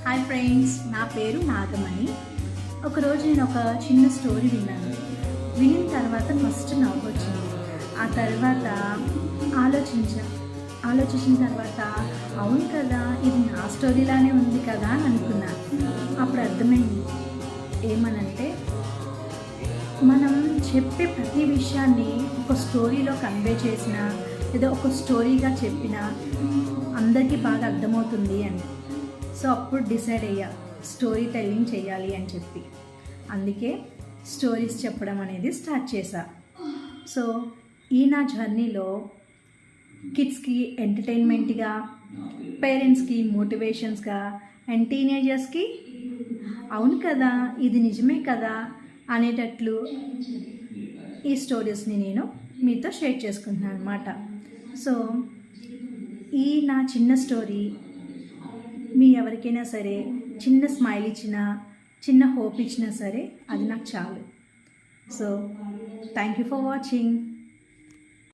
Hi friends, నా పేరు నాగమణి. ఒకరోజు నేను ఒక చిన్న స్టోరీ విన్నాను. వినిన తర్వాత ఫస్ట్ నవ్వు వచ్చింది. ఆ తర్వాత ఆలోచించిన తర్వాత అవును కదా, ఇది నా స్టోరీలానే ఉంది కదా అని అనుకున్నాను. అప్పుడు అర్థమైంది ఏమనంటే, మనం చెప్పే ప్రతి విషయాన్ని ఒక స్టోరీలో కన్వే చేసిన ఏదో ఒక స్టోరీగా చెప్పినా అందరికీ బాగా అర్థమవుతుంది అని. సో అప్పుడు డిసైడ్ అయ్యా స్టోరీ టెల్లింగ్ చేయాలి అని చెప్పి. అందుకే స్టోరీస్ చెప్పడం అనేది స్టార్ట్ చేశా. సో ఈ నా జర్నీలో కిడ్స్కి ఎంటర్టైన్మెంట్గా, పేరెంట్స్కి మోటివేషన్స్గా అండ్ టీనేజర్స్కి అవును కదా ఇది నిజమే కదా అనేటట్లు ఈ స్టోరీస్ని నేను మీతో షేర్ చేసుకుంటున్నాను అనమాట. సో ఈ నా చిన్న స్టోరీ మీ ఎవరికైనా సరే చిన్న స్మైల్ ఇచ్చినా, చిన్న హోప్ ఇచ్చినా సరే అది నాకు చాలు. So thank you for watching.